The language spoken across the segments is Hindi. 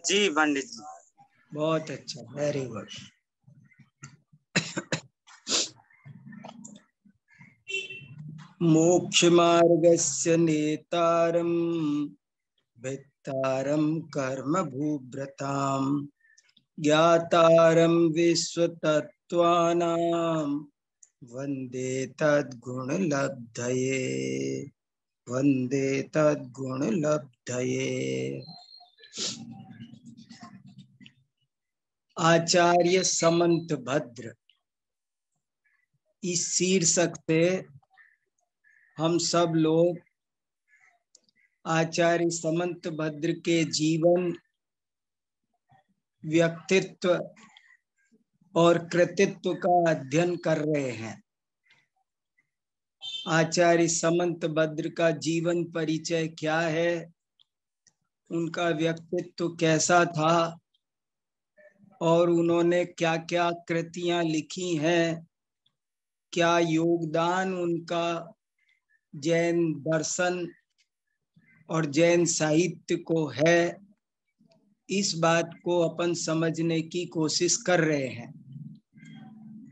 जी पंडित जी। बहुत अच्छा, वेरी गुड। मोक्ष मार्गस्य नेतारं भित्तारं कर्म भूभृतां ज्ञातारं विश्वतत्त्वानां वन्दे तद्गुणलब्धये, वन्दे तद्गुणलब्धये। आचार्य समंत भद्र, इस शीर्षक से हम सब लोग आचार्य समंत भद्र के जीवन, व्यक्तित्व और कृतित्व का अध्ययन कर रहे हैं। आचार्य समंत भद्र का जीवन परिचय क्या है, उनका व्यक्तित्व कैसा था और उन्होंने क्या क्या कृतियां लिखी हैं, क्या योगदान उनका जैन दर्शन और जैन साहित्य को है, इस बात को अपन समझने की कोशिश कर रहे हैं।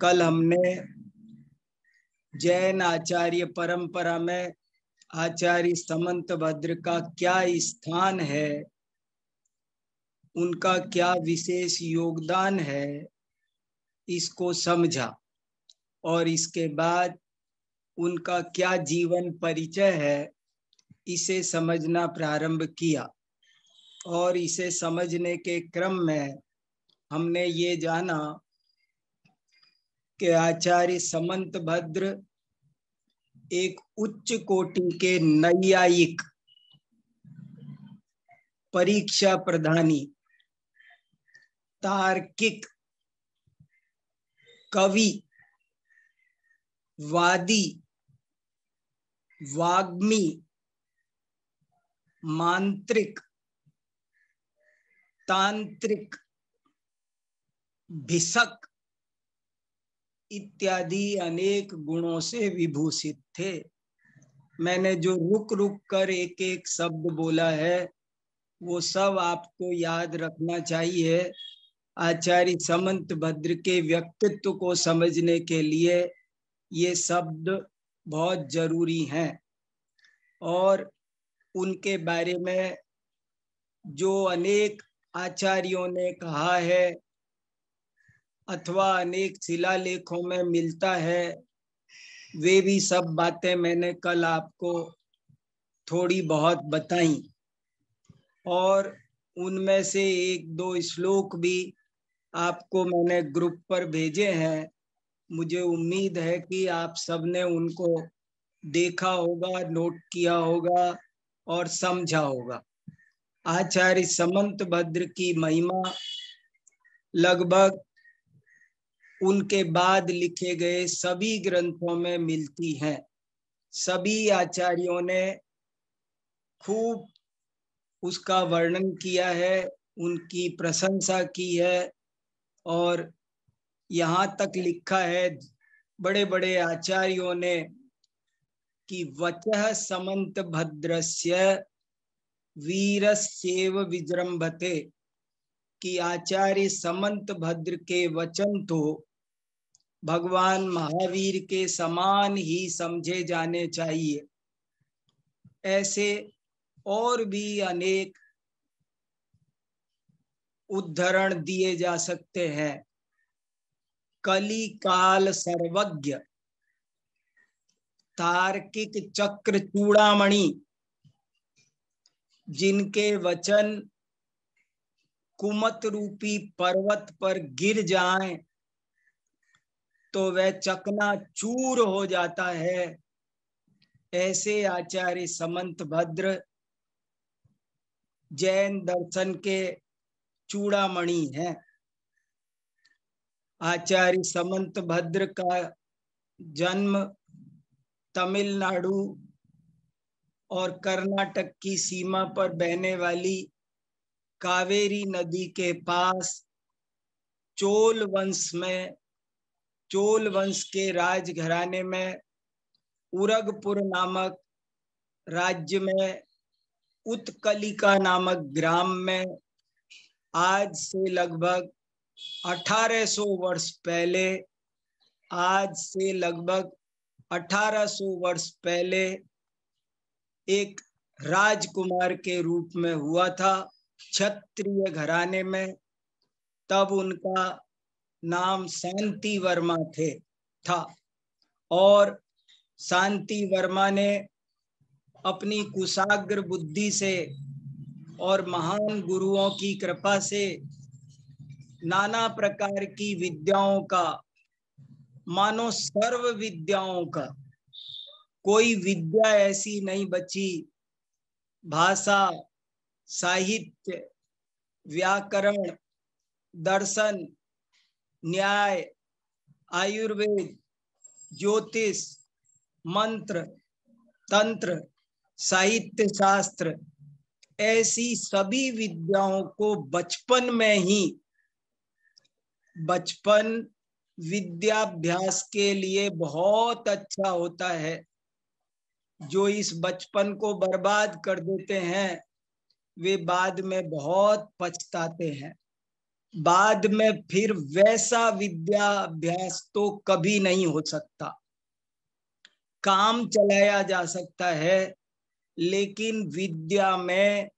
कल हमने जैन आचार्य परंपरा में आचार्य समंत भद्र का क्या स्थान है, उनका क्या विशेष योगदान है, इसको समझा और इसके बाद उनका क्या जीवन परिचय है, इसे समझना प्रारंभ किया। और इसे समझने के क्रम में हमने ये जाना कि आचार्य समंत भद्र एक उच्च कोटि के नैयायिक, परीक्षा प्रधानी, तार्किक, कवि, वादी, वाग्मी, मांत्रिक, तांत्रिक, भिषक इत्यादि अनेक गुणों से विभूषित थे। मैंने जो रुक रुक कर एक एक शब्द बोला है वो सब आपको याद रखना चाहिए। आचार्य समंत भद्र के व्यक्तित्व को समझने के लिए ये शब्द बहुत जरूरी हैं और उनके बारे में जो अनेक आचार्यों ने कहा है अथवा अनेक शिलालेखों में मिलता है, वे भी सब बातें मैंने कल आपको थोड़ी बहुत बताई और उनमें से एक दो श्लोक भी आपको मैंने ग्रुप पर भेजे हैं। मुझे उम्मीद है कि आप सबने उनको देखा होगा, नोट किया होगा और समझा होगा। आचार्य समंत भद्र की महिमा लगभग उनके बाद लिखे गए सभी ग्रंथों में मिलती है। सभी आचार्यों ने खूब उसका वर्णन किया है, उनकी प्रशंसा की है और यहाँ तक लिखा है बड़े बड़े आचार्यों ने कि वचः समंत भद्रस्य वीरस्येव विजृंभते, कि आचार्य समंत भद्र के वचन तो भगवान महावीर के समान ही समझे जाने चाहिए। ऐसे और भी अनेक उद्धरण दिए जा सकते हैं। कली काल सर्वज्ञ, तार्किक चक्र चूड़ामणि, जिनके वचन कुमत रूपी पर्वत पर गिर जाएं तो वह चकनाचूर हो जाता है, ऐसे आचार्य समंत भद्र जैन दर्शन के चूड़ामणि हैं। आचार्य समंत भद्र का जन्म तमिलनाडु और कर्नाटक की सीमा पर बहने वाली कावेरी नदी के पास चोल वंश में, चोल वंश के राजघराने में उरगपुर नामक राज्य में उत्कलिका नामक ग्राम में आज से लगभग 1800 वर्ष पहले, आज से लगभग 1800 वर्ष पहले एक राजकुमार के रूप में हुआ था, क्षत्रिय घराने में। तब उनका नाम शांति वर्मा था और शांति वर्मा ने अपनी कुशाग्र बुद्धि से और महान गुरुओं की कृपा से नाना प्रकार की विद्याओं का, मानो सर्व विद्याओं का कोई विद्या ऐसी नहीं बची, भाषा, साहित्य, व्याकरण, दर्शन, न्याय, आयुर्वेद, ज्योतिष, मंत्र, तंत्र, साहित्य शास्त्र, ऐसी सभी विद्याओं को बचपन विद्याभ्यास के लिए बहुत अच्छा होता है। जो इस बचपन को बर्बाद कर देते हैं वे बाद में बहुत पछताते हैं। बाद में फिर वैसा विद्याभ्यास तो कभी नहीं हो सकता। काम चलाया जा सकता है, लेकिन विद्या में,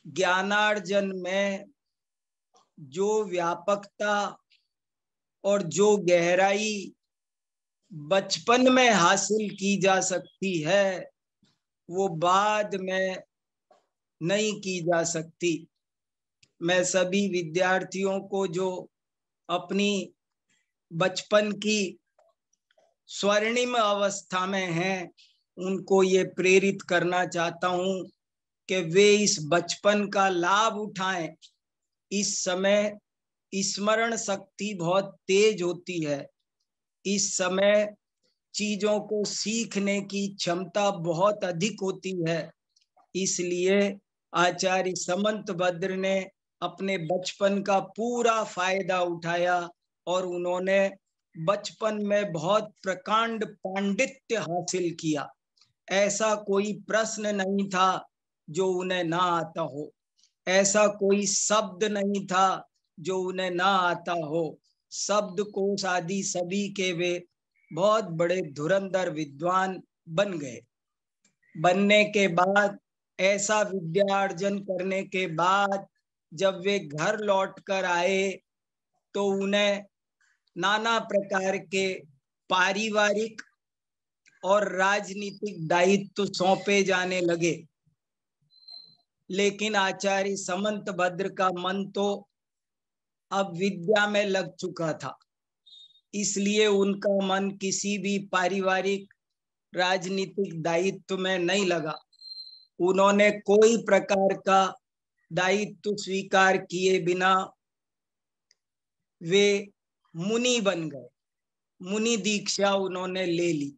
ज्ञानार्जन में जो व्यापकता और जो गहराई बचपन में हासिल की जा सकती है वो बाद में नहीं की जा सकती। मैं सभी विद्यार्थियों को जो अपनी बचपन की स्वर्णिम अवस्था में हैं उनको ये प्रेरित करना चाहता हूं कि वे इस बचपन का लाभ उठाएं। इस समय स्मरण शक्ति बहुत तेज होती है, इस समय चीजों को सीखने की क्षमता बहुत अधिक होती है। इसलिए आचार्य समंतभद्र ने अपने बचपन का पूरा फायदा उठाया और उन्होंने बचपन में बहुत प्रकांड पांडित्य हासिल किया। ऐसा कोई प्रश्न नहीं था जो उन्हें ना आता हो, ऐसा कोई शब्द नहीं था जो उन्हें ना आता हो। शब्दकोश आदि सभी के वे बहुत बड़े धुरंधर विद्वान बन गए। बनने के बाद, ऐसा विद्यार्जन करने के बाद जब वे घर लौट कर आए तो उन्हें नाना प्रकार के पारिवारिक और राजनीतिक दायित्व सौंपे जाने लगे। लेकिन आचार्य समंतभद्र का मन तो अब विद्या में लग चुका था, इसलिए उनका मन किसी भी पारिवारिक राजनीतिक दायित्व में नहीं लगा। उन्होंने कोई प्रकार का दायित्व स्वीकार किए बिना वे मुनि बन गए। मुनि दीक्षा उन्होंने ले ली।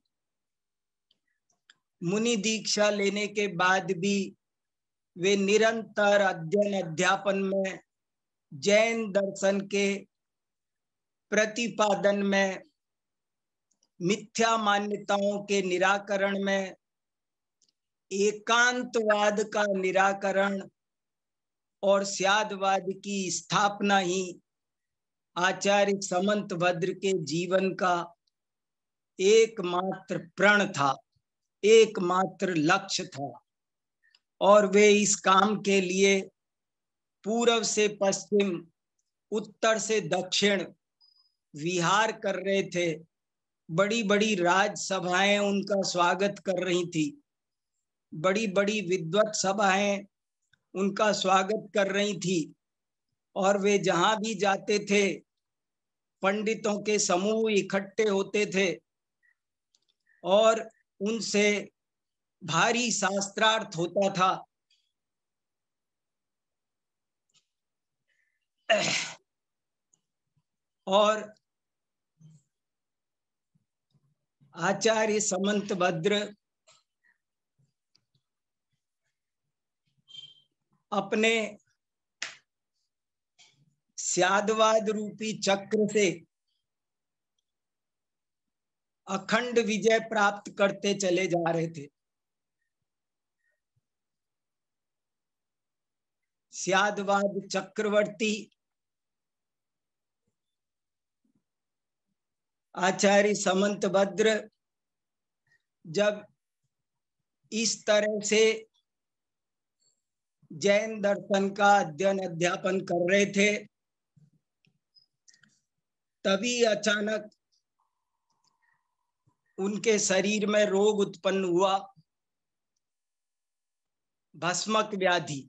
मुनि दीक्षा लेने के बाद भी वे निरंतर अध्ययन अध्यापन में, जैन दर्शन के प्रतिपादन में, मिथ्या मान्यताओं के निराकरण में, एकांतवाद का निराकरण और स्यादवाद की स्थापना ही आचार्य समंतभद्र के जीवन का एकमात्र प्रण था, एकमात्र लक्ष्य था। और वे इस काम के लिए पूर्व से पश्चिम, उत्तर से दक्षिण विहार कर रहे थे। बड़ी बड़ी राजसभाएं उनका स्वागत कर रही थी, बड़ी बड़ी विद्वत सभाएं उनका स्वागत कर रही थी। और वे जहां भी जाते थे पंडितों के समूह इकट्ठे होते थे और उनसे भारी शास्त्रार्थ होता था। और आचार्य समंतभद्र अपने स्यादवाद रूपी चक्र से अखंड विजय प्राप्त करते चले जा रहे थे। स्यादवाद चक्रवर्ती, आचार्य समंतभद्र जब इस तरह से जैन दर्शन का अध्ययन अध्यापन कर रहे थे, तभी अचानक उनके शरीर में रोग उत्पन्न हुआ, भस्मक व्याधि।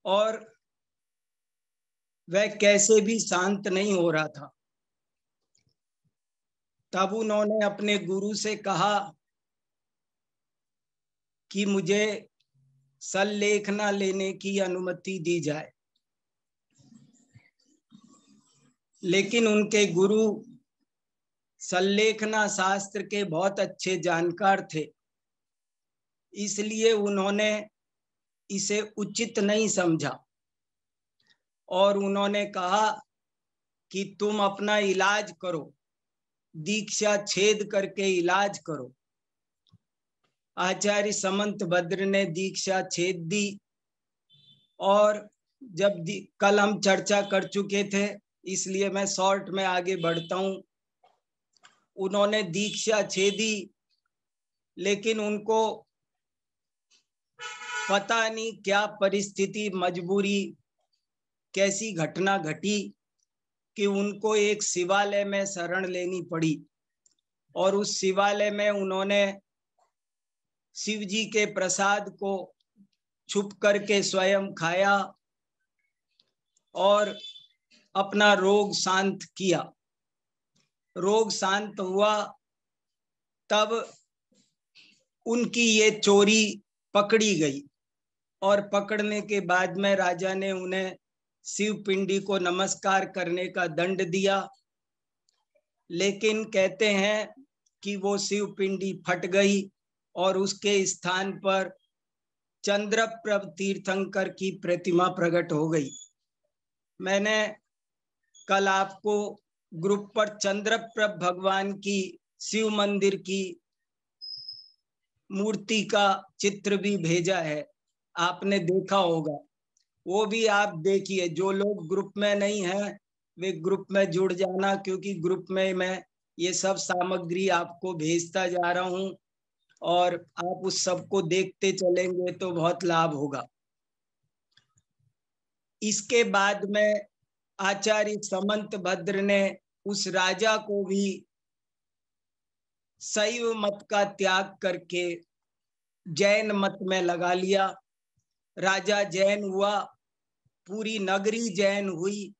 और वह कैसे भी शांत नहीं हो रहा था। तब उन्होंने अपने गुरु से कहा कि मुझे सल्लेखना लेने की अनुमति दी जाए। लेकिन उनके गुरु सल्लेखना शास्त्र के बहुत अच्छे जानकार थे, इसलिए उन्होंने इसे उचित नहीं समझा और उन्होंने कहा कि तुम अपना इलाज करो, दीक्षा छेद करके इलाज करो। आचार्य समंतभद्र ने दीक्षा छेद दी और जब कल हम चर्चा कर चुके थे, इसलिए मैं शॉर्ट में आगे बढ़ता हूं। उन्होंने दीक्षा छेदी, लेकिन उनको पता नहीं क्या परिस्थिति, मजबूरी, कैसी घटना घटी कि उनको एक शिवालय में शरण लेनी पड़ी। और उस शिवालय में उन्होंने शिव जी के प्रसाद को छुप करके स्वयं खाया और अपना रोग शांत किया। रोग शांत हुआ, तब उनकी ये चोरी पकड़ी गई और पकड़ने के बाद में राजा ने उन्हें शिव पिंडी को नमस्कार करने का दंड दिया। लेकिन कहते हैं कि वो शिव पिंडी फट गई और उसके स्थान पर चंद्रप्रभ तीर्थंकर की प्रतिमा प्रकट हो गई। मैंने कल आपको ग्रुप पर चंद्रप्रभ भगवान की शिव मंदिर की मूर्ति का चित्र भी भेजा है, आपने देखा होगा, वो भी आप देखिए। जो लोग ग्रुप में नहीं हैं वे ग्रुप में जुड़ जाना, क्योंकि ग्रुप में मैं ये सब सामग्री आपको भेजता जा रहा हूं और आप उस सब को देखते चलेंगे तो बहुत लाभ होगा। इसके बाद में आचार्य समंतभद्र ने उस राजा को भी शैव मत का त्याग करके जैन मत में लगा लिया। राजा जैन हुआ, पूरी नगरी जैन हुई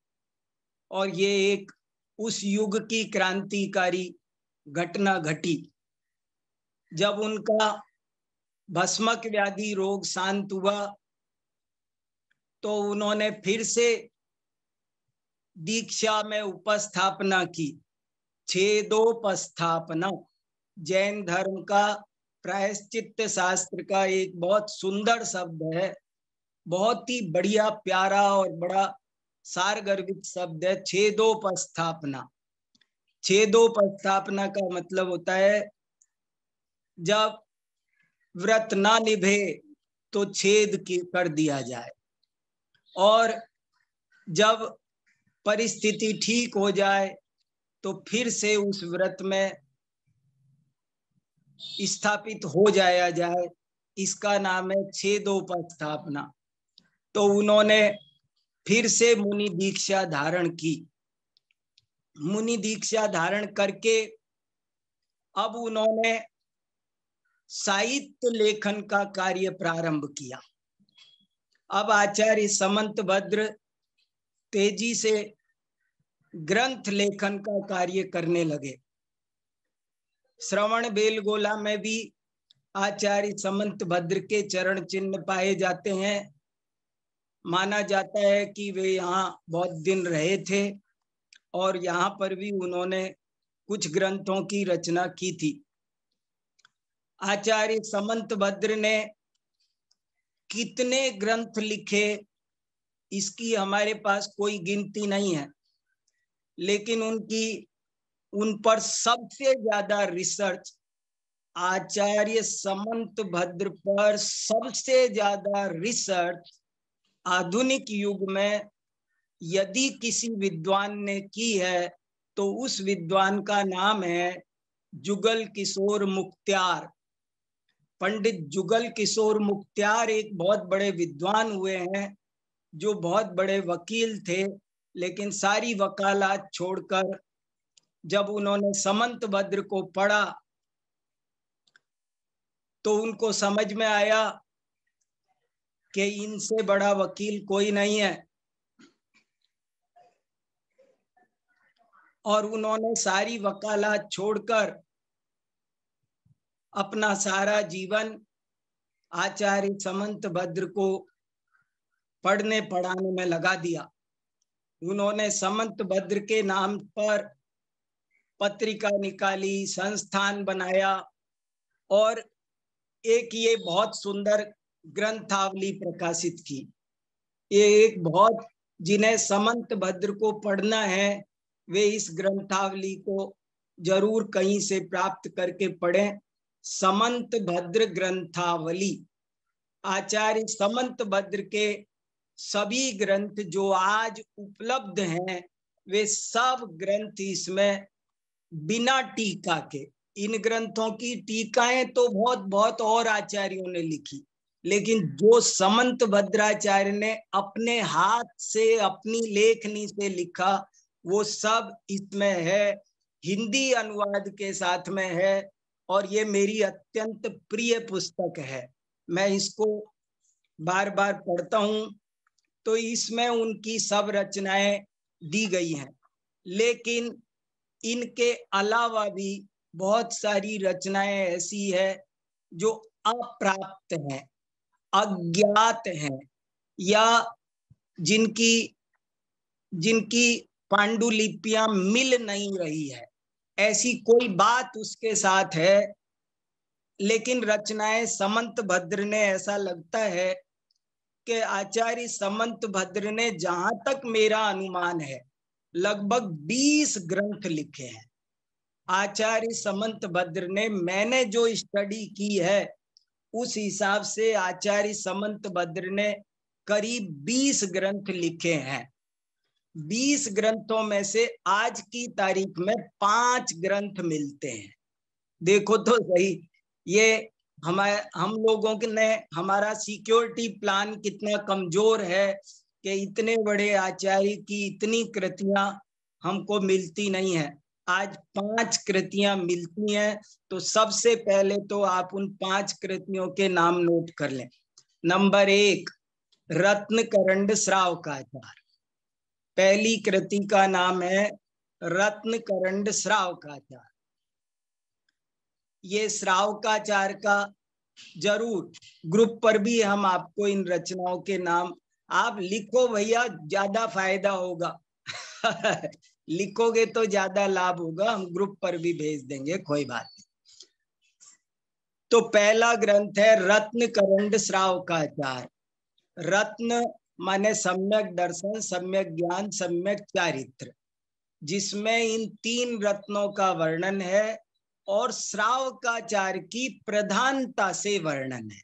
और ये एक उस युग की क्रांतिकारी घटना घटी। जब उनका भस्मक व्याधि रोग शांत हुआ तो उन्होंने फिर से दीक्षा में उपस्थापना की। छेदोपस्थापना जैन धर्म का प्रायश्चित्त शास्त्र का एक बहुत सुंदर शब्द है, बहुत ही बढ़िया, प्यारा और बड़ा सारगर्भित शब्द है, छेदोपस्थापना। छेदोपस्थापना का मतलब होता है जब व्रत ना निभे तो छेद कर दिया जाए, और जब परिस्थिति ठीक हो जाए तो फिर से उस व्रत में स्थापित हो जाया जाए। इसका नाम है छेदोपस्थापना। तो उन्होंने फिर से मुनि दीक्षा धारण की। मुनि दीक्षा धारण करके अब उन्होंने साहित्य लेखन का कार्य प्रारंभ किया। अब आचार्य समंतभद्र तेजी से ग्रंथ लेखन का कार्य करने लगे। श्रवण बेलगोला में भी आचार्य समंतभद्र के चरण चिन्ह पाए जाते हैं। माना जाता है कि वे यहाँ बहुत दिन रहे थे और यहाँ पर भी उन्होंने कुछ ग्रंथों की रचना की थी। आचार्य समंतभद्र ने कितने ग्रंथ लिखे इसकी हमारे पास कोई गिनती नहीं है, लेकिन उन पर सबसे ज्यादा रिसर्च आचार्य समंत भद्र पर सबसे ज्यादा रिसर्च आधुनिक युग में यदि किसी विद्वान ने की है तो उस विद्वान का नाम है जुगल किशोर मुख्तियार। पंडित जुगल किशोर मुख्तियार एक बहुत बड़े विद्वान हुए हैं, जो बहुत बड़े वकील थे, लेकिन सारी वकालत छोड़कर जब उन्होंने समंत भद्र को पढ़ा तो उनको समझ में आया कि इनसे बड़ा वकील कोई नहीं है, और उन्होंने सारी वकालत छोड़कर अपना सारा जीवन आचार्य समंत भद्र को पढ़ने पढ़ाने में लगा दिया। उन्होंने समंत भद्र के नाम पर पत्रिका निकाली, संस्थान बनाया, और एक ये बहुत सुंदर ग्रंथावली प्रकाशित की। ये एक बहुत, जिन्हें समंत भद्र को पढ़ना है वे इस ग्रंथावली को जरूर कहीं से प्राप्त करके पढ़ें। समंत भद्र ग्रंथावली, आचार्य समंत भद्र के सभी ग्रंथ जो आज उपलब्ध हैं वे सब ग्रंथ इसमें बिना टीका के। इन ग्रंथों की टीकाएं तो बहुत बहुत और आचार्यों ने लिखी, लेकिन जो समंत भद्राचार्य ने अपने हाथ से अपनी लेखनी से लिखा वो सब इसमें है, हिंदी अनुवाद के साथ में है, और ये मेरी अत्यंत प्रिय पुस्तक है। मैं इसको बार बार पढ़ता हूं तो इसमें उनकी सब रचनाएं दी गई हैं, लेकिन इनके अलावा भी बहुत सारी रचनाएं ऐसी है जो अप्राप्त हैं, अज्ञात हैं, या जिनकी पांडुलिपियां मिल नहीं रही है, ऐसी कोई बात उसके साथ है। लेकिन रचनाएं समंत भद्र ने, ऐसा लगता है कि आचार्य समंत भद्र ने, जहां तक मेरा अनुमान है, लगभग 20 ग्रंथ लिखे हैं। आचार्य समंत भद्र ने, मैंने जो स्टडी की है उस हिसाब से आचार्य समंत भद्र ने करीब 20 ग्रंथ लिखे हैं। 20 ग्रंथों में से आज की तारीख में 5 ग्रंथ मिलते हैं। देखो तो सही, ये हम लोगों ने, हमारा सिक्योरिटी प्लान कितना कमजोर है कि इतने बड़े आचार्य की इतनी कृतियां हमको मिलती नहीं है। आज 5 कृतियां मिलती हैं, तो सबसे पहले तो आप उन 5 कृतियों के नाम नोट कर लें। नंबर 1, रत्नकरंड श्रावकाचार। पहली कृति का नाम है रत्नकरंड श्रावकाचार। ये श्रावकाचार का जरूर ग्रुप पर भी हम आपको इन रचनाओं के नाम, आप लिखो भैया, ज्यादा फायदा होगा लिखोगे तो ज्यादा लाभ होगा, हम ग्रुप पर भी भेज देंगे, कोई बात नहीं। तो पहला ग्रंथ है रत्नकरंड श्रावकाचार। रत्न माने सम्यक दर्शन, सम्यक ज्ञान, सम्यक चारित्र, जिसमें इन 3 रत्नों का वर्णन है और श्रावकाचार की प्रधानता से वर्णन है।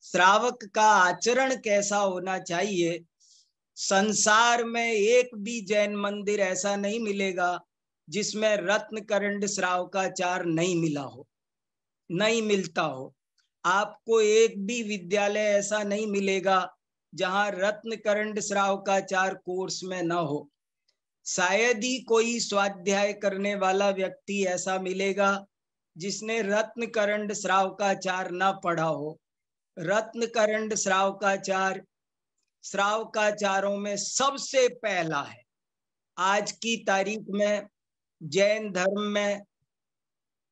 श्रावक का आचरण कैसा होना चाहिए। संसार में एक भी जैन मंदिर ऐसा नहीं मिलेगा जिसमें रत्नकरंड श्रावकाचार नहीं मिला हो, नहीं मिलता हो। आपको एक भी विद्यालय ऐसा नहीं मिलेगा जहां रत्नकरंड श्रावकाचार कोर्स में न हो। शायद ही कोई स्वाध्याय करने वाला व्यक्ति ऐसा मिलेगा जिसने रत्नकरंड श्रावकाचार न पढ़ा हो। रत्नकरंड श्रावकाचार श्रावकाचारों में सबसे पहला है। आज की तारीख में जैन धर्म में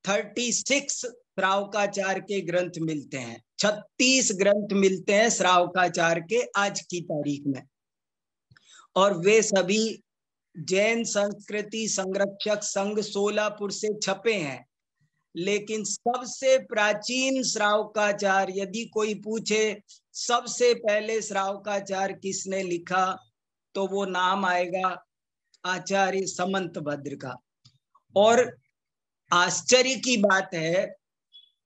36 श्रावकाचार के ग्रंथ मिलते हैं, 36 ग्रंथ मिलते हैं श्रावकाचार के आज की तारीख में, और वे सभी जैन संस्कृति संरक्षक संघ सोलापुर से छपे हैं। लेकिन सबसे प्राचीन श्रावकाचार, यदि कोई पूछे सबसे पहले श्रावकाचार किसने लिखा, तो वो नाम आएगा आचार्य समंत भद्र का। और आश्चर्य की बात है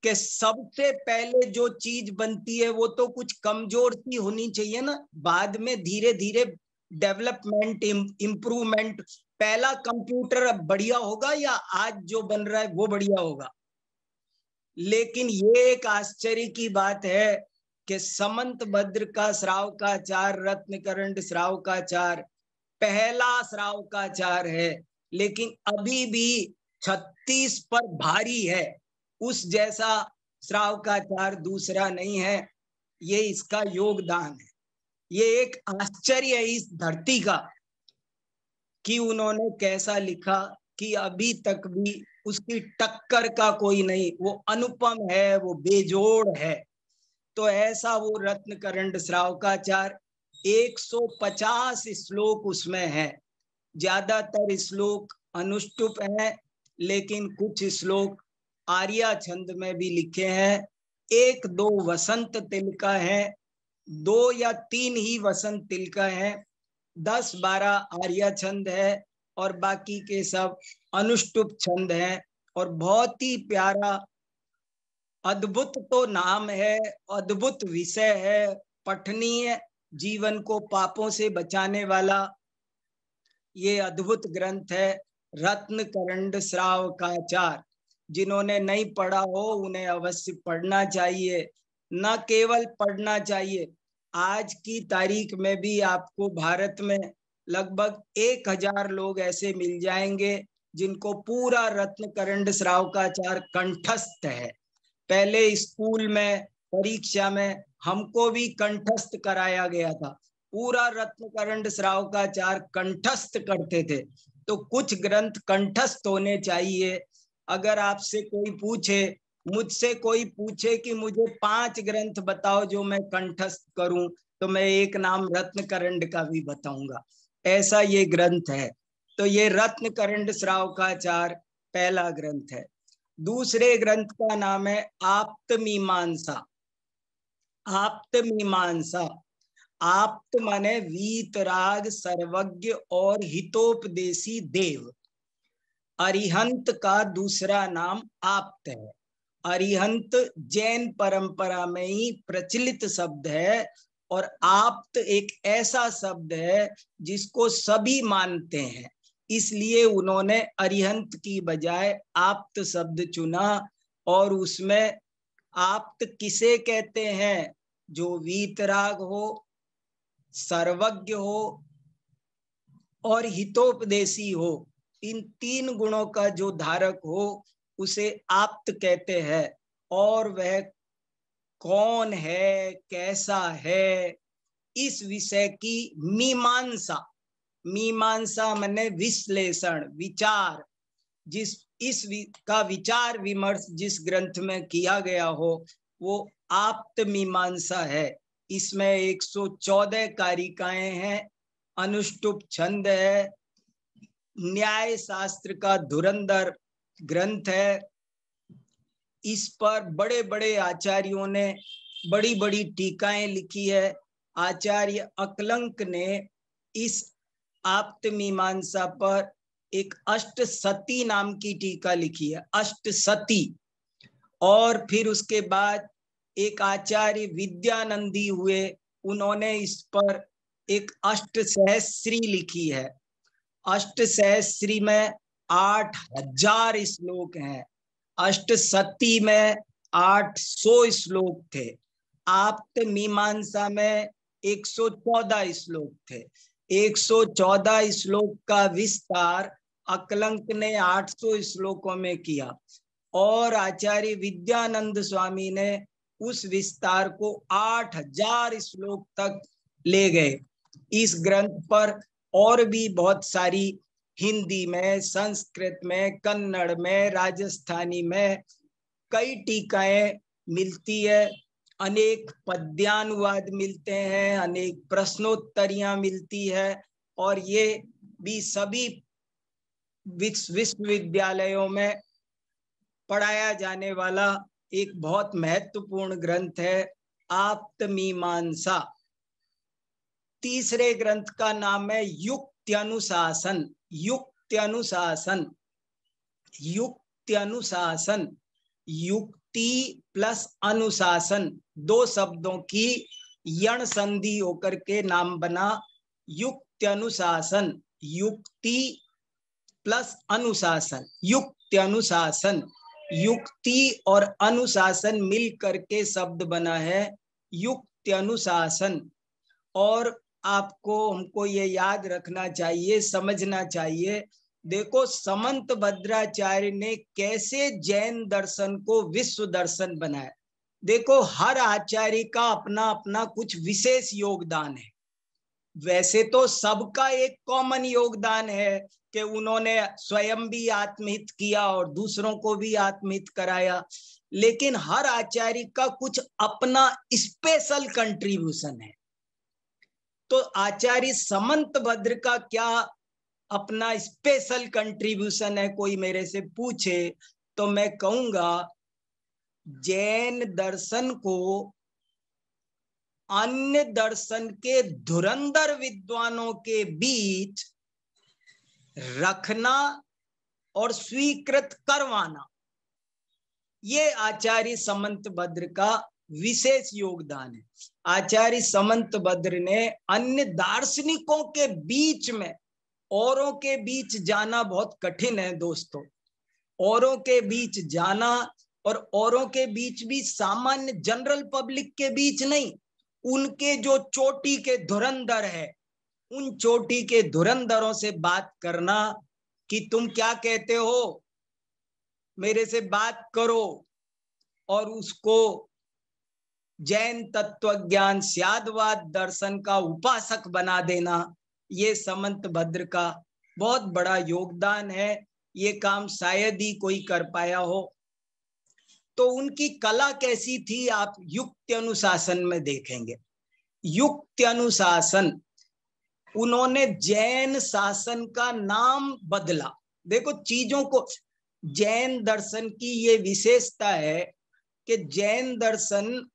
कि सबसे पहले जो चीज बनती है वो तो कुछ कमजोर सी होनी चाहिए ना, बाद में धीरे धीरे डेवलपमेंट, इम्प्रूवमेंट। पहला कंप्यूटर अब बढ़िया होगा या आज जो बन रहा है वो बढ़िया होगा? लेकिन ये एक आश्चर्य की बात है कि समंतभद्र का श्रावकाचार, रत्नकरंड श्रावकाचार पहला श्रावकाचार है, लेकिन अभी भी 36 पर भारी है। उस जैसा श्रावकाचार दूसरा नहीं है। ये इसका योगदान है। ये एक आश्चर्य है इस धरती का कि उन्होंने कैसा लिखा कि अभी तक भी उसकी टक्कर का कोई नहीं। वो अनुपम है, वो बेजोड़ है। तो ऐसा वो रत्नकरंड श्रावकाचार, 150 श्लोक उसमें है। ज्यादातर श्लोक अनुष्टुप हैं, लेकिन कुछ श्लोक आर्या छंद में भी लिखे हैं। 1-2 वसंत तिलका है, 2 या 3 ही वसंत तिलका है, 10-12 आर्या छंद है और बाकी के सब अनुष्टुप छंद हैं। और बहुत ही प्यारा, अद्भुत तो नाम है, अद्भुत विषय है, पठनीय, जीवन को पापों से बचाने वाला ये अद्भुत ग्रंथ है रत्नकरंड श्रावकाचार। जिन्होंने नहीं पढ़ा हो उन्हें अवश्य पढ़ना चाहिए। न केवल पढ़ना चाहिए, आज की तारीख में भी आपको भारत में लगभग 1000 लोग ऐसे मिल जाएंगे जिनको पूरा रत्नकरंड श्रावकाचार कंठस्थ है। पहले स्कूल में परीक्षा में हमको भी कंठस्थ कराया गया था, पूरा रत्नकरंड श्रावकाचार कंठस्थ करते थे। तो कुछ ग्रंथ कंठस्थ होने चाहिए। अगर आपसे कोई पूछे, मुझसे कोई पूछे कि मुझे 5 ग्रंथ बताओ जो मैं कंठस्थ करूं, तो मैं एक नाम रत्नकरंड का भी बताऊंगा। ऐसा ये ग्रंथ है। तो ये रत्नकरंड श्रावकाचार पहला ग्रंथ है। दूसरे ग्रंथ का नाम है आप्तमीमांसा। आप्तमीमांसा, आप्त माने वीतराग, सर्वज्ञ और हितोपदेशी देव। अरिहंत का दूसरा नाम आप्त है। अरिहंत जैन परंपरा में ही प्रचलित शब्द है और आप्त एक ऐसा शब्द है जिसको सभी मानते हैं, इसलिए उन्होंने अरिहंत की बजाय आप्त शब्द चुना। और उसमें आप्त किसे कहते हैं? जो वीतराग हो, सर्वज्ञ हो और हितोपदेशी हो। इन 3 गुणों का जो धारक हो उसे आप्त कहते हैं। और वह कौन है, कैसा है, इस विषय की मीमांसा, मीमांसा माने विश्लेषण, विचार, जिस का विचार विमर्श जिस ग्रंथ में किया गया हो वो आप्त मीमांसा है। इसमें 114 कारिकाएं हैं, अनुष्टुप छंद है, न्याय शास्त्र का धुरंधर ग्रंथ है। इस पर बड़े बड़े आचार्यों ने बड़ी बड़ी टीकाएं लिखी है। आचार्य अकलंक ने इस आप्त मीमांसा पर एक अष्टसती नाम की टीका लिखी है, अष्टसती। और फिर उसके बाद एक आचार्य विद्यानंदी हुए, उन्होंने इस पर एक अष्टसहस्री लिखी है। अष्टसहस्री में 8000 श्लोक हैं, अष्टसती में 800 श्लोक थे, आप्त मीमांसा में 114 श्लोक थे। 114 श्लोक का विस्तार अकलंक ने 800 श्लोकों में किया और आचार्य विद्यानंद स्वामी ने उस विस्तार को 8000 श्लोक तक ले गए। इस ग्रंथ पर और भी बहुत सारी हिंदी में, संस्कृत में, कन्नड़ में, राजस्थानी में कई टीकाएं मिलती है। अनेक पद्यानुवाद मिलते हैं, अनेक प्रश्नोत्तरियां मिलती है। और ये भी सभी विश्वविद्यालयों में पढ़ाया जाने वाला एक बहुत महत्वपूर्ण ग्रंथ है आप्तमीमांसा। तीसरे ग्रंथ का नाम है युक्त्यनुशासन। युक्त्यनुशासन, युक्त्यनुशासन, युक्ति युक्ति प्लस अनुशासन, दो शब्दों की यण संधि होकर के नाम बना युक्त्यनुशासन। युक्ति प्लस अनुशासन, युक्त्यनुशासन। युक्ति और अनुशासन मिल करके शब्द बना है युक्त्यनुशासन। और आपको हमको ये याद रखना चाहिए, समझना चाहिए। देखो समंत भद्राचार्य ने कैसे जैन दर्शन को विश्व दर्शन बनाया। देखो हर आचार्य का अपना अपना कुछ विशेष योगदान है। वैसे तो सबका एक कॉमन योगदान है कि उन्होंने स्वयं भी आत्महित किया और दूसरों को भी आत्महित कराया, लेकिन हर आचार्य का कुछ अपना स्पेशल कंट्रीब्यूशन है। तो आचार्य समंत भद्र का क्या अपना स्पेशल कंट्रीब्यूशन है, कोई मेरे से पूछे तो मैं कहूंगा जैन दर्शन को अन्य दर्शन के धुरंधर विद्वानों के बीच रखना और स्वीकृत करवाना, ये आचार्य समंत भद्र का विशेष योगदान है। आचार्य समंत भद्र ने अन्य दार्शनिकों के बीच में, औरों के बीच जाना बहुत कठिन है दोस्तों, औरों के बीच जाना, और औरों के बीच भी सामान्य जनरल पब्लिक के बीच नहीं, उनके जो चोटी के धुरंधर है, उन चोटी के धुरंधरों से बात करना कि तुम क्या कहते हो, मेरे से बात करो, और उसको जैन तत्वज्ञान स्यादवाद दर्शन का उपासक बना देना, ये समंत भद्र का बहुत बड़ा योगदान है। ये काम शायद ही कोई कर पाया हो। तो उनकी कला कैसी थी आप युक्ति अनुशासन में देखेंगे। युक्ति अनुशासन, उन्होंने जैन शासन का नाम बदला। देखो चीजों को, जैन दर्शन की ये विशेषता है कि जैन दर्शन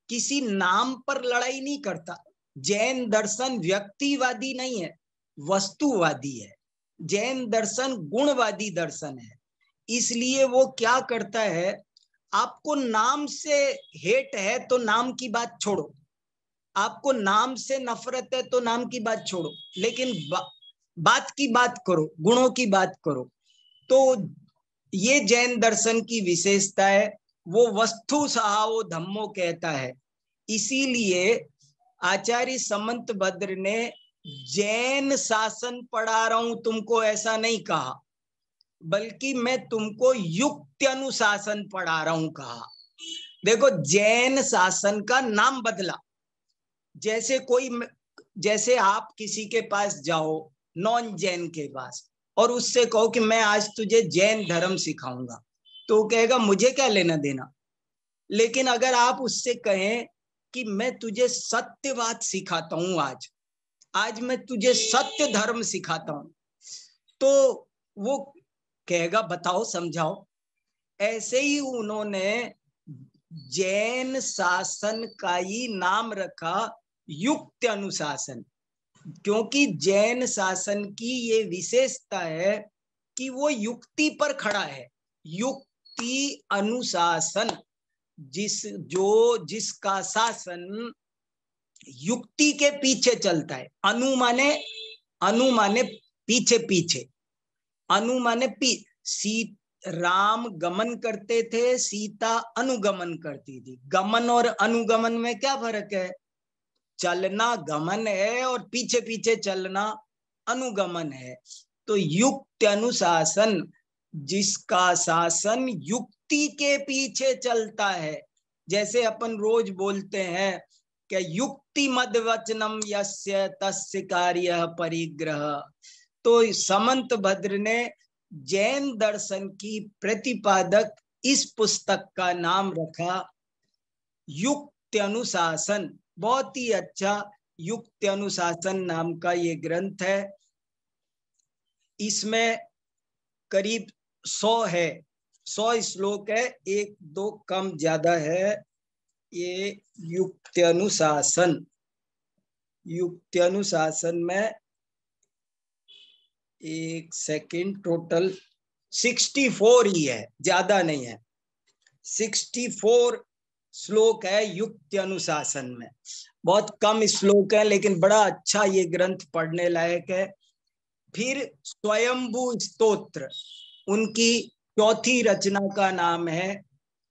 किसी नाम पर लड़ाई नहीं करता। जैन दर्शन व्यक्तिवादी नहीं है, वस्तुवादी है। जैन दर्शन गुणवादी दर्शन है। इसलिए वो क्या करता है, आपको नाम से हेट है तो नाम की बात छोड़ो, आपको नाम से नफरत है तो नाम की बात छोड़ो, लेकिन बात की बात करो, गुणों की बात करो। तो ये जैन दर्शन की विशेषता है। वो वस्तु सहाओ धम्मो कहता है। इसीलिए आचार्य समंत भद्र ने जैन शासन पढ़ा रहा हूं तुमको ऐसा नहीं कहा, बल्कि मैं तुमको युक्ति अनुशासन पढ़ा रहा हूं कहा। देखो जैन शासन का नाम बदला। जैसे आप किसी के पास जाओ, नॉन जैन के पास, और उससे कहो कि मैं आज तुझे जैन धर्म सिखाऊंगा, तो वो कहेगा मुझे क्या लेना देना। लेकिन अगर आप उससे कहें कि मैं तुझे सत्यवाद सिखाता हूं, आज मैं तुझे सत्य धर्म सिखाता हूं, तो वो कहेगा बताओ समझाओ। ऐसे ही उन्होंने जैन शासन का ही नाम रखा युक्ति अनुशासन, क्योंकि जैन शासन की ये विशेषता है कि वो युक्ति पर खड़ा है। युक्ति अनुशासन, जिसका शासन युक्ति के पीछे चलता है। अनु माने पीछे पीछे, अनु माने राम गमन करते थे, सीता अनुगमन करती थी। गमन और अनुगमन में क्या फर्क है? चलना गमन है और पीछे पीछे चलना अनुगमन है। तो युक्ति अनुशासन, जिसका शासन युक्ति के पीछे चलता है। जैसे अपन रोज बोलते हैं कि युक्ति मद वचनम यस्य तस्य कार्यः परिग्रह। तो समंत भद्र ने जैन दर्शन की प्रतिपादक इस पुस्तक का नाम रखा युक्ति अनुशासन। बहुत ही अच्छा युक्ति अनुशासन नाम का ये ग्रंथ है। इसमें करीब 100 श्लोक है, 1-2 कम ज्यादा है। ये युक्ति अनुशासन में 1 सेकंड, टोटल 64 ही है, ज्यादा नहीं है। 64 श्लोक है युक्ति अनुशासन में। बहुत कम श्लोक है लेकिन बड़ा अच्छा ये ग्रंथ पढ़ने लायक है। फिर स्वयंभू स्तोत्र, उनकी चौथी रचना का नाम है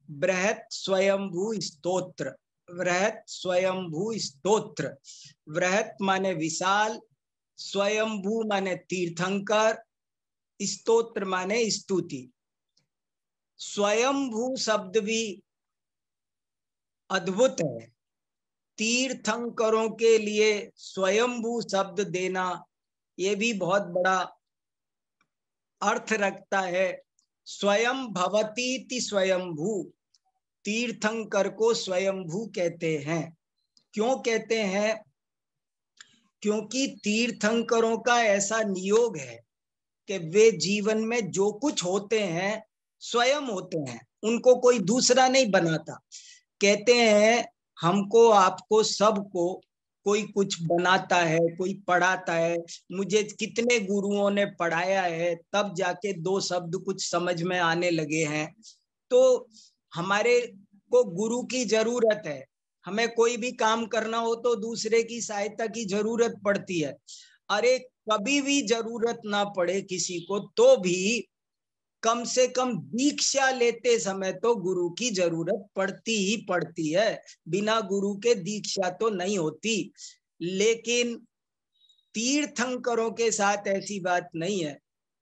बृहत स्वयंभू स्तोत्र। बृहत स्वयंभू स्तोत्र, बृहत माने विशाल, स्वयंभू माने तीर्थंकर, स्तोत्र माने स्तुति। स्वयंभू शब्द भी अद्भुत है। तीर्थंकरों के लिए स्वयंभू शब्द देना ये भी बहुत बड़ा अर्थ रखता है। स्वयं भवतीति स्वयंभू, तीर्थंकर को स्वयंभू कहते हैं। क्यों कहते हैं? क्योंकि तीर्थंकरों का ऐसा नियोग है कि वे जीवन में जो कुछ होते हैं स्वयं होते हैं, उनको कोई दूसरा नहीं बनाता। कहते हैं हमको आपको सबको कोई कुछ बनाता है, कोई पढ़ाता है। मुझे कितने गुरुओं ने पढ़ाया है तब जाके 2 शब्द कुछ समझ में आने लगे हैं। तो हमारे को गुरु की जरूरत है। हमें कोई भी काम करना हो तो दूसरे की सहायता की जरूरत पड़ती है। अरे कभी भी जरूरत ना पड़े किसी को तो भी कम से कम दीक्षा लेते समय तो गुरु की जरूरत पड़ती ही पड़ती है। बिना गुरु के दीक्षा तो नहीं होती। लेकिन तीर्थंकरों के साथ ऐसी बात नहीं है।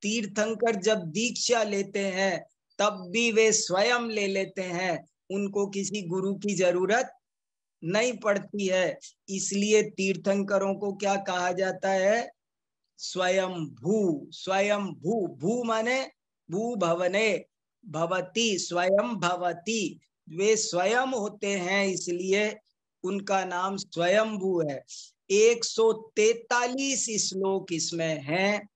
तीर्थंकर जब दीक्षा लेते हैं तब भी वे स्वयं ले लेते हैं, उनको किसी गुरु की जरूरत नहीं पड़ती है। इसलिए तीर्थंकरों को क्या कहा जाता है? स्वयं भू। स्वयं भू, भू माने भू भवने, भवती, स्वयं भवती, वे स्वयं होते हैं, इसलिए उनका नाम स्वयंभू है। 143 श्लोक इसमें हैं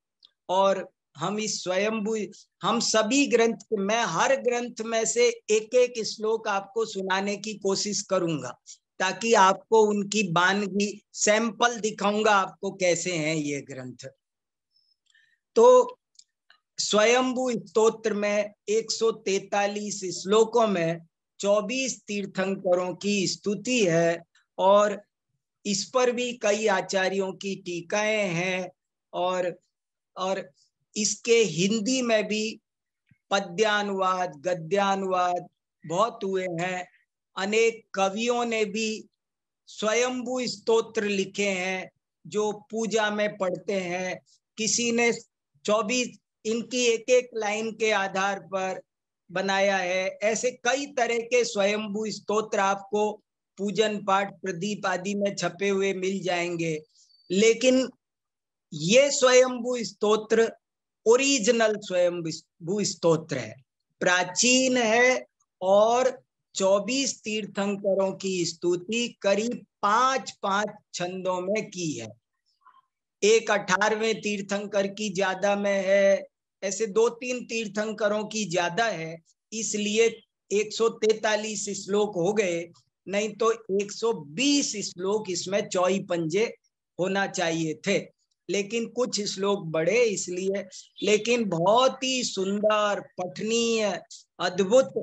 और हम इस स्वयंभू, हम सभी ग्रंथ, मैं हर ग्रंथ में से एक एक श्लोक आपको सुनाने की कोशिश करूंगा ताकि आपको उनकी वानगी सैंपल दिखाऊंगा आपको कैसे हैं ये ग्रंथ। तो स्वयंभू स्तोत्र में 143 श्लोकों में 24 तीर्थंकरों की स्तुति है और इस पर भी कई आचार्यों की टीकाएं हैं और इसके हिंदी में भी पद्यानुवाद, गद्यानुवाद बहुत हुए हैं। अनेक कवियों ने भी स्वयंभू स्तोत्र लिखे हैं जो पूजा में पढ़ते हैं। किसी ने 24 इनकी एक एक लाइन के आधार पर बनाया है। ऐसे कई तरह के स्वयंभू स्तोत्र आपको पूजन पाठ प्रदीप आदि में छपे हुए मिल जाएंगे। लेकिन ये स्वयंभू स्तोत्र ओरिजिनल स्वयंभू स्तोत्र है, प्राचीन है और 24 तीर्थंकरों की स्तुति करीब 5-5 छंदों में की है। एक 18वें तीर्थंकर की ज्यादा में है, ऐसे 2-3 तीर्थंकरों की ज्यादा है, इसलिए 143 श्लोक हो गए। नहीं तो 120 श्लोक इसमें चौई पंजे होना चाहिए थे, लेकिन कुछ श्लोक बड़े इसलिए। लेकिन बहुत ही सुंदर, पठनीय, अद्भुत,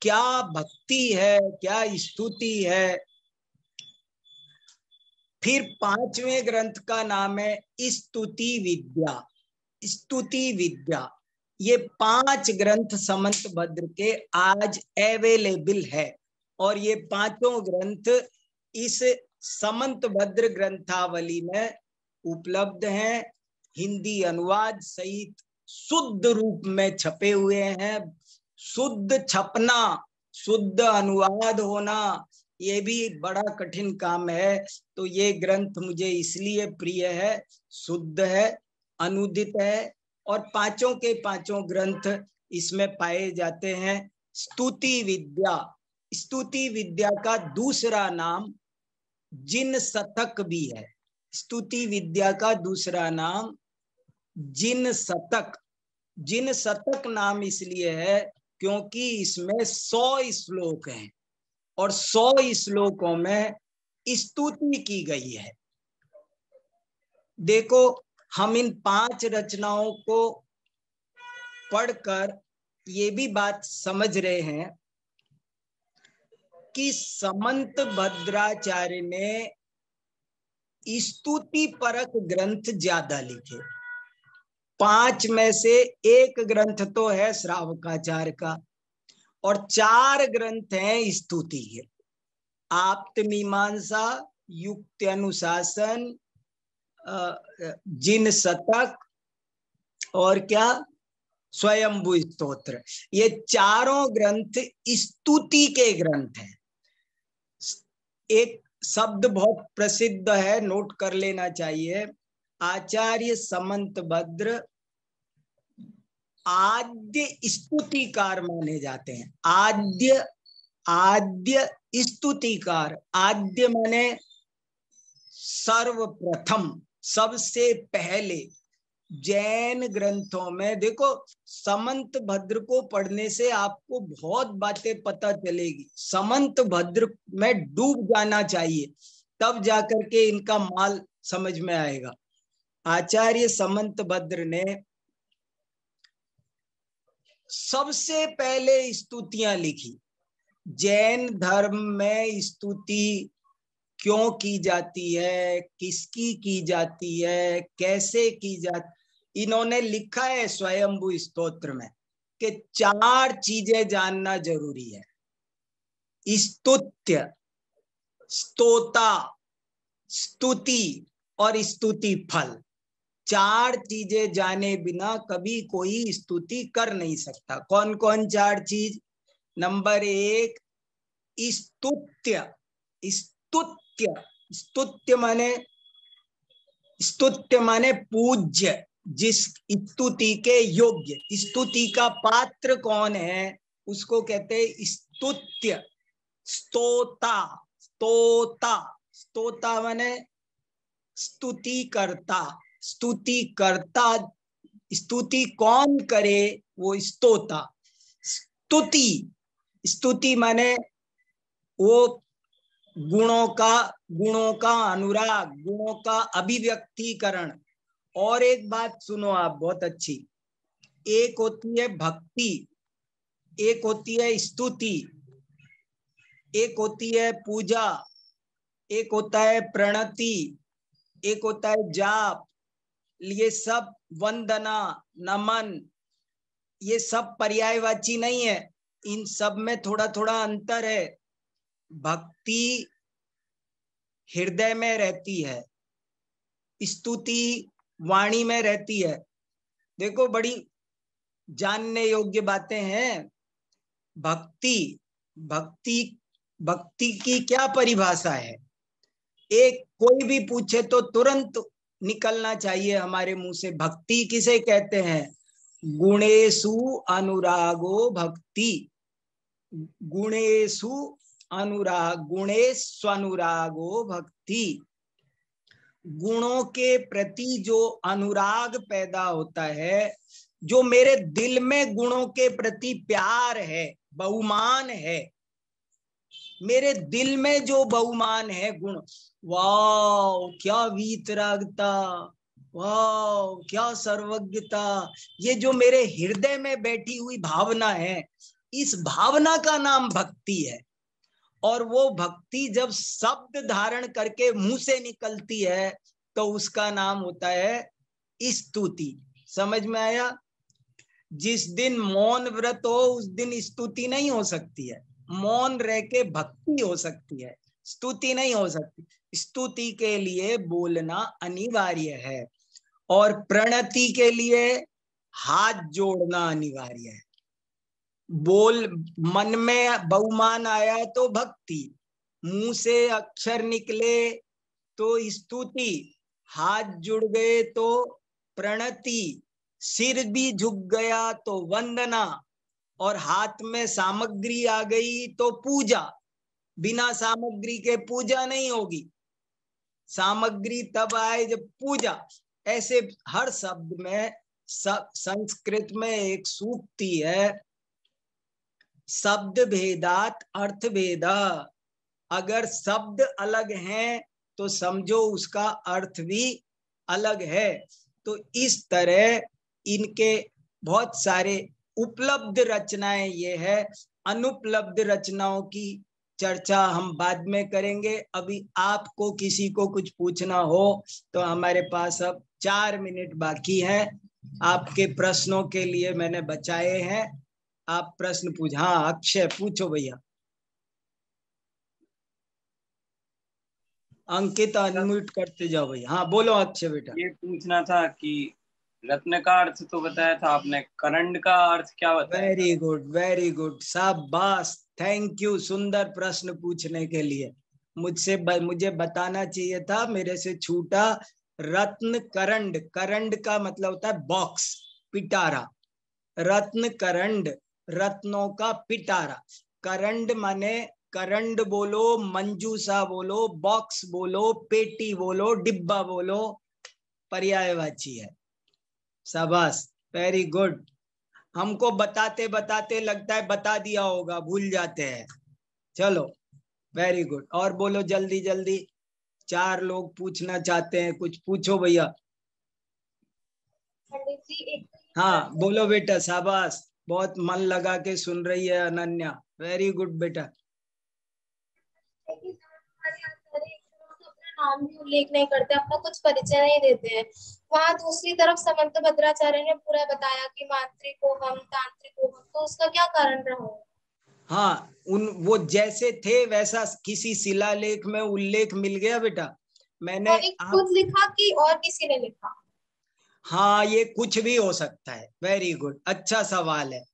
क्या भक्ति है, क्या स्तुति है। फिर 5वें ग्रंथ का नाम है स्तुति विद्या। स्तुति विद्या, ये 5 ग्रंथ समंत भद्र के आज अवेलेबल है और ये 5 ग्रंथ इस समंत भद्र ग्रंथावली में उपलब्ध हैं। हिंदी अनुवाद सहित शुद्ध रूप में छपे हुए हैं। शुद्ध छपना, शुद्ध अनुवाद होना, ये भी बड़ा कठिन काम है। तो ये ग्रंथ मुझे इसलिए प्रिय है, शुद्ध है, अनुदित है और 5 के 5 ग्रंथ इसमें पाए जाते हैं। स्तुति विद्या, स्तुति विद्या का दूसरा नाम जिन शतक भी है। स्तुति विद्या का दूसरा नाम जिन शतक। जिन शतक नाम इसलिए है क्योंकि इसमें 100 श्लोक हैं और 100 श्लोकों में स्तुति की गई है। देखो, हम इन 5 रचनाओं को पढ़कर ये भी बात समझ रहे हैं कि समंत भद्राचार्य ने स्तुति परक ग्रंथ ज्यादा लिखे। 5 में से 1 ग्रंथ तो है श्रावकाचार्य का और 4 ग्रंथ हैं स्तुति के। आप्तमीमांसा, युक्ति अनुशासन, जिन शतक और क्या स्वयंभू स्तोत्र। ये चारों ग्रंथ स्तुति के ग्रंथ हैं। एक शब्द बहुत प्रसिद्ध है, नोट कर लेना चाहिए। आचार्य समंत भद्र आद्य स्तुतिकार माने जाते हैं। आद्य स्तुतिकार। आद्य माने सर्वप्रथम, सबसे पहले। जैन ग्रंथों में देखो, समंत भद्र को पढ़ने से आपको बहुत बातें पता चलेगी। समंत भद्र में डूब जाना चाहिए, तब जाकर के इनका माल समझ में आएगा। आचार्य समंत भद्र ने सबसे पहले स्तुतियां लिखी। जैन धर्म में स्तुति क्यों की जाती है, किसकी की जाती है, कैसे की जाती, इन्होंने लिखा है स्वयंभू स्तोत्र में कि 4 चीजें जानना जरूरी है। स्तुत्य, स्तोता, स्तुति और स्तुति फल। 4 चीजें जाने बिना कभी कोई स्तुति कर नहीं सकता। कौन कौन 4 चीज? नंबर 1 स्तुत्य। स्तुत्य, स्तुत्य माने पूज्य, जिस स्तुति के योग्य। स्तुति का पात्र कौन है उसको कहते हैं स्तुत्य। स्तोता, स्तोता माने स्तुति करता। स्तुति कौन करे? वो स्तोता। स्तुति माने वो गुणों का अनुराग, गुणों का अभिव्यक्तिकरण। और एक बात सुनो आप, बहुत अच्छी। एक होती है भक्ति, एक होती है स्तुति, एक होती है पूजा, एक होता है प्रणति, एक होता है जाप। ये सब वंदना, नमन, ये सब पर्यायवाची नहीं है। इन सब में थोड़ा थोड़ा अंतर है। भक्ति हृदय में रहती है, स्तुति वाणी में रहती है। देखो, बड़ी जानने योग्य बातें हैं। भक्ति की क्या परिभाषा है? एक कोई भी पूछे तो तुरंत निकलना चाहिए हमारे मुंह से। भक्ति किसे कहते हैं? गुणेषु अनुरागो भक्ति। गुणेष्वनुरागो भक्ति। गुणों के प्रति जो अनुराग पैदा होता है, जो मेरे दिल में गुणों के प्रति प्यार है, बहुमान है, मेरे दिल में जो बहुमान है गुण, वाह क्या वीतरागता, वाह क्या सर्वज्ञता, ये जो मेरे हृदय में बैठी हुई भावना है, इस भावना का नाम भक्ति है। और वो भक्ति जब शब्द धारण करके मुंह से निकलती है तो उसका नाम होता है स्तुति। समझ में आया? जिस दिन मौन व्रत हो उस दिन स्तुति नहीं हो सकती है। मौन रह के भक्ति हो सकती है, स्तुति नहीं हो सकती। स्तुति के लिए बोलना अनिवार्य है और प्रणति के लिए हाथ जोड़ना अनिवार्य है। बोल, मन में बहुमान आया तो भक्ति, मुंह से अक्षर निकले तो स्तुति, हाथ जुड़ गए तो प्रणति, सिर भी झुक गया तो वंदना, और हाथ में सामग्री आ गई तो पूजा। बिना सामग्री के पूजा नहीं होगी, सामग्री तब आए जब पूजा। ऐसे हर शब्द में, संस्कृत में एक सूक्ति है, शब्द भेदात अर्थ भेदा। अगर शब्द अलग हैं तो समझो उसका अर्थ भी अलग है। तो इस तरह इनके बहुत सारे उपलब्ध रचनाएं ये है। अनुपलब्ध रचनाओं की चर्चा हम बाद में करेंगे। अभी आपको किसी को कुछ पूछना हो तो हमारे पास अब 4 मिनट बाकी है। आपके प्रश्नों के लिए मैंने बचाए हैं, आप प्रश्न पूछ। हाँ अक्षय पूछो भैया। अंकित अनम्यूट करते जाओ भैया। हाँ बोलो अक्षय बेटा। ये पूछना था कि रत्न का अर्थ तो बताया था आपने, करंड का अर्थ क्या बताया? वेरी गुड वेरी गुड, शाबाश, थैंक यू सुंदर प्रश्न पूछने के लिए। मुझे बताना चाहिए था, मेरे से छूटा। रत्न करंड, करंड का मतलब होता है बॉक्स, पिटारा। रत्न करंड, रत्नों का पिटारा। करंड माने करंड बोलो, मंजूसा बोलो, बॉक्स बोलो, पेटी बोलो, डिब्बा बोलो, पर्यायवाची है। शाबाश, वेरी गुड। हमको बताते बताते लगता है बता दिया होगा, भूल जाते हैं। चलो वेरी गुड, और बोलो जल्दी जल्दी। 4 लोग पूछना चाहते हैं, कुछ पूछो भैया। हाँ बोलो बेटा, शाबाश, बहुत मन लगा के सुन रही है अनन्या, वेरी गुड बेटा। नाम भी उल्लेख नहीं करते, अपना कुछ परिचय नहीं देते हैं। वहाँ दूसरी तरफ समंत भद्राचार्य ने पूरा बताया कि मांत्रिक को हम, तांत्रिक को हम, तो उसका क्या कारण रहा? हाँ वो जैसे थे वैसा किसी शिलालेख में उल्लेख मिल गया बेटा। मैंने खुद लिखा कि और किसी ने लिखा? हाँ ये कुछ भी हो सकता है। वेरी गुड, अच्छा सवाल है।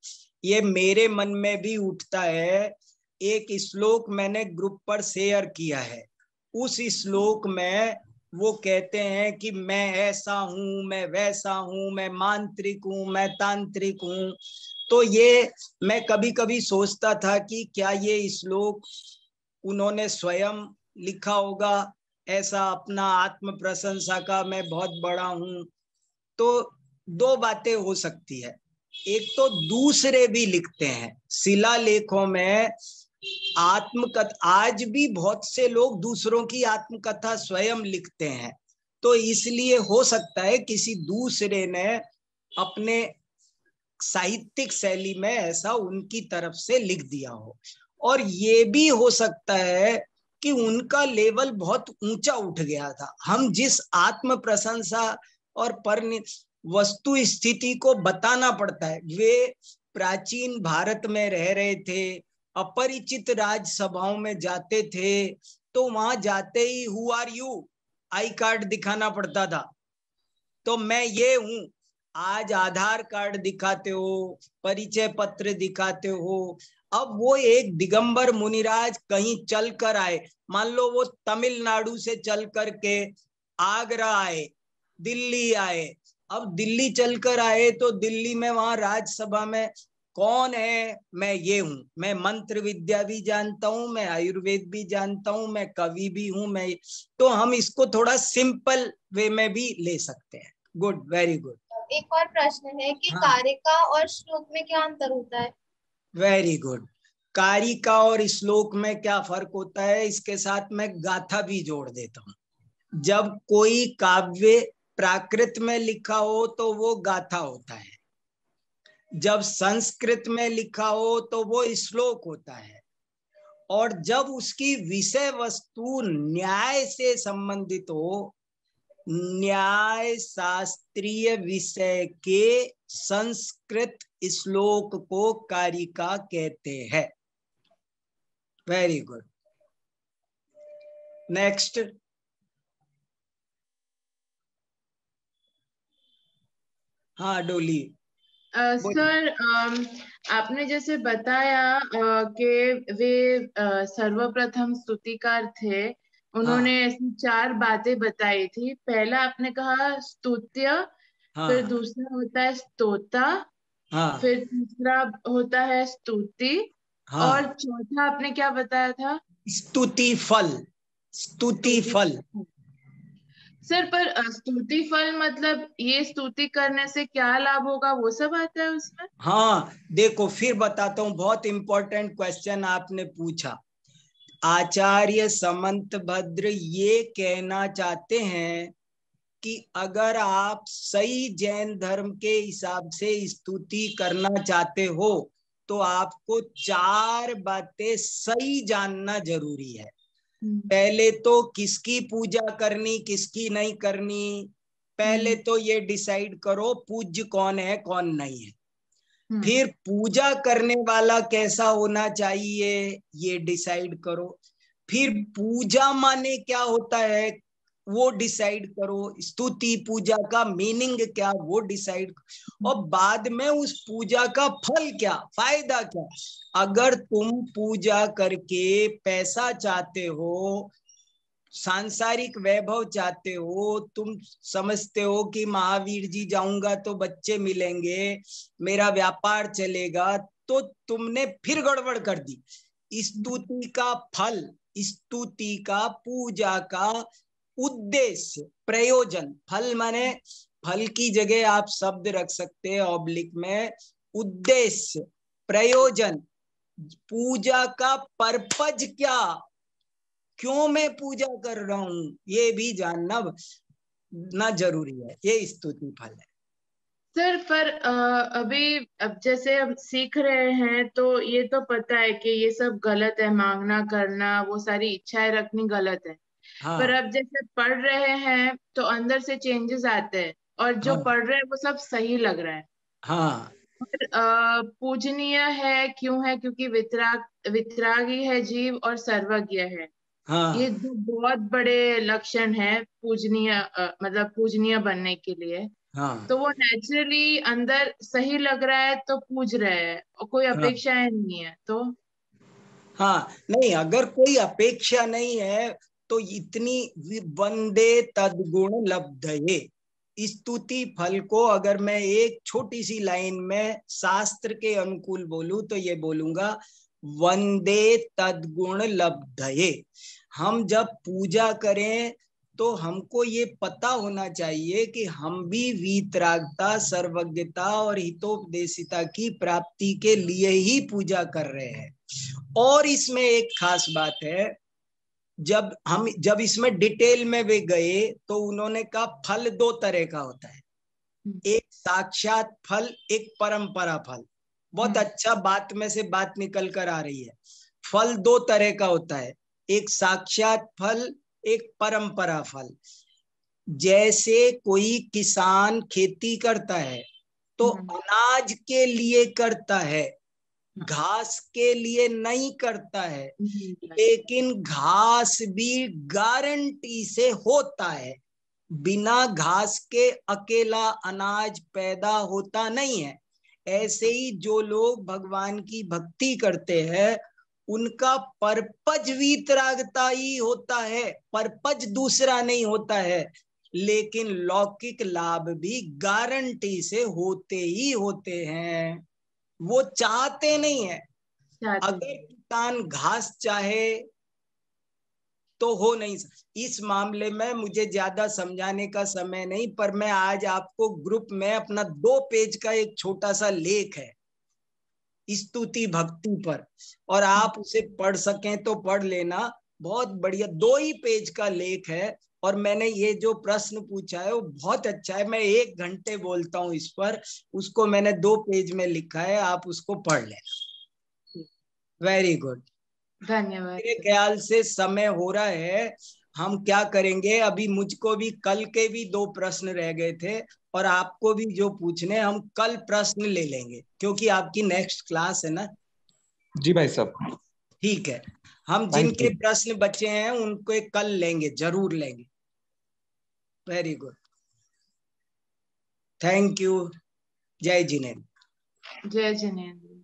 ये मेरे मन में भी उठता है। एक श्लोक मैंने ग्रुप पर शेयर किया है। उस श्लोक में वो कहते हैं कि मैं ऐसा हूं, मैं वैसा हूं, मैं मांत्रिक हूं, मैं तांत्रिक हूं। तो ये मैं कभी कभी सोचता था कि क्या ये श्लोक उन्होंने स्वयं लिखा होगा, ऐसा अपना आत्म प्रशंसा का मैं बहुत बड़ा हूं। तो 2 बातें हो सकती है। एक तो दूसरे भी लिखते हैं शिलालेखों में आत्मकथा, आज भी बहुत से लोग दूसरों की आत्मकथा स्वयं लिखते हैं। तो इसलिए हो सकता है किसी दूसरे ने अपने साहित्यिक शैली में ऐसा उनकी तरफ से लिख दिया हो। और ये भी हो सकता है कि उनका लेवल बहुत ऊंचा उठ गया था। हम जिस आत्म प्रशंसा और पर वस्तु स्थिति को बताना पड़ता है, वे प्राचीन भारत में रह रहे थे, अपरिचित राजसभाओं में जाते थे, तो वहां जाते ही who are you, I card दिखाना पड़ता था। तो मैं ये हूं। आज आधार कार्ड दिखाते हो, परिचय पत्र दिखाते हो। अब वो एक दिगंबर मुनिराज कहीं चल कर आए, मान लो वो तमिलनाडु से चल कर के आगरा आए, दिल्ली आए। अब दिल्ली चलकर आए तो दिल्ली में वहां राज्यसभा में कौन है, मैं ये हूं। मैं मंत्र विद्या भी जानता हूं, मैं आयुर्वेद भी जानता हूं, मैं कवि भी हूं, मैं। तो हम इसको थोड़ा सिंपल वे में भी ले सकते हैं। Good, very good. एक और प्रश्न है कि हाँ कारिका और श्लोक में क्या अंतर होता है? Very good. कारिका और श्लोक में क्या फर्क होता है, इसके साथ मैं गाथा भी जोड़ देता हूं। जब कोई काव्य प्राकृत में लिखा हो तो वो गाथा होता है, जब संस्कृत में लिखा हो तो वो श्लोक होता है, और जब उसकी विषय वस्तु न्याय से संबंधित हो, न्याय शास्त्रीय विषय के संस्कृत श्लोक को कारिका कहते हैं। Very good, next. हाँ डोली। सर, आपने जैसे बताया कि वे सर्वप्रथम स्तुतिकार थे। उन्होंने हाँ ऐसी 4 बातें बताई थी। पहला आपने कहा स्तुत्य, फिर हाँ दूसरा होता है स्तोता, हाँ फिर तीसरा होता है स्तुति, हाँ, और चौथा आपने क्या बताया था? स्तुति फल, स्तुति स्तुति। फल। सर, पर स्तुति फल मतलब ये स्तुति करने से क्या लाभ होगा, वो सब आता है उसमें? हाँ देखो फिर बताता हूँ, बहुत इंपॉर्टेंट क्वेश्चन आपने पूछा। आचार्य समंत भद्र ये कहना चाहते हैं कि अगर आप सही जैन धर्म के हिसाब से स्तुति करना चाहते हो तो आपको 4 बातें सही जानना जरूरी है। पहले तो किसकी पूजा करनी किसकी नहीं करनी, पहले तो ये डिसाइड करो पूज्य कौन है कौन नहीं है। फिर पूजा करने वाला कैसा होना चाहिए ये डिसाइड करो। फिर पूजा माने क्या होता है वो डिसाइड करो। स्तुति पूजा का मीनिंग क्या वो डिसाइड करो। और बाद में उस पूजा का फल क्या, फायदा क्या। अगर तुम पूजा करके पैसा चाहते हो, सांसारिक वैभव चाहते हो, तुम समझते हो कि महावीर जी जाऊंगा तो बच्चे मिलेंगे, मेरा व्यापार चलेगा, तो तुमने फिर गड़बड़ कर दी। स्तुति का फल, स्तुति का, पूजा का उद्देश्य, प्रयोजन, फल माने फल की जगह आप शब्द रख सकते हैं ऑब्लिक में, उद्देश्य, प्रयोजन, पूजा का पर्पज क्या, क्यों मैं पूजा कर रहा हूं, ये भी जानना जरूरी है। ये स्तुति फल है। सर पर अभी अब जैसे हम सीख रहे हैं तो ये तो पता है कि ये सब गलत है, मांगना करना वो सारी इच्छाएं रखनी गलत है। हाँ पर अब जैसे पढ़ रहे हैं तो अंदर से चेंजेस आते हैं और जो हाँ पढ़ रहे हैं वो सब सही लग रहा है। हाँ पर पूजनीय है क्यों है, क्योंकि वितरागी है जीव और सर्वज्ञ है। ये हाँ दो बहुत बड़े लक्षण है पूजनीय, मतलब पूजनीय बनने के लिए। हाँ तो वो नेचुरली अंदर सही लग रहा है तो पूज रहे हैं और कोई हाँ अपेक्षाएं नहीं है तो। हाँ नहीं, अगर कोई अपेक्षा नहीं है तो इतनी वंदे तद्गुण लब्धये, स्तुति फल को अगर मैं एक छोटी सी लाइन में शास्त्र के अनुकूल बोलूं तो ये बोलूंगा वंदे तद्गुण लब्धये। हम जब पूजा करें तो हमको ये पता होना चाहिए कि हम भी वीतरागता, सर्वज्ञता और हितोपदेशिता की प्राप्ति के लिए ही पूजा कर रहे हैं। और इसमें एक खास बात है, जब इसमें डिटेल में वे गए तो उन्होंने कहा फल 2 तरह का होता है, एक साक्षात फल, एक परंपरा फल। बहुत अच्छा बात में से बात निकल कर आ रही है। फल 2 तरह का होता है, एक साक्षात फल, एक परंपरा फल। जैसे कोई किसान खेती करता है तो अनाज के लिए करता है, घास के लिए नहीं करता है, लेकिन घास भी गारंटी से होता है। बिना घास के अकेला अनाज पैदा होता नहीं है। ऐसे ही जो लोग भगवान की भक्ति करते हैं उनका पर्पज वीतरागता ही होता है, पर्पज दूसरा नहीं होता है, लेकिन लौकिक लाभ भी गारंटी से होते ही होते हैं। वो चाहते नहीं है। अगर किसान घास चाहे तो हो नहीं। इस मामले में मुझे ज्यादा समझाने का समय नहीं, पर मैं आज आपको ग्रुप में अपना 2 पेज का एक छोटा सा लेख है स्तुति भक्ति पर, और आप उसे पढ़ सकें तो पढ़ लेना। बहुत बढ़िया 2 ही पेज का लेख है। और मैंने ये जो प्रश्न पूछा है वो बहुत अच्छा है। मैं 1 घंटे बोलता हूँ इस पर, उसको मैंने 2 पेज में लिखा है, आप उसको पढ़ लेना। वेरी गुड, धन्यवाद। मेरे ख्याल से समय हो रहा है। हम क्या करेंगे, अभी मुझको भी कल के भी 2 प्रश्न रह गए थे और आपको भी जो पूछने, हम कल प्रश्न ले लेंगे क्योंकि आपकी नेक्स्ट क्लास है ना। जी भाई साहब। ठीक है, हम जिनके प्रश्न बचे हैं उनको कल लेंगे, जरूर लेंगे। Very good, thank you. जय जिनेन्द्र। जय जिनेन्द्र।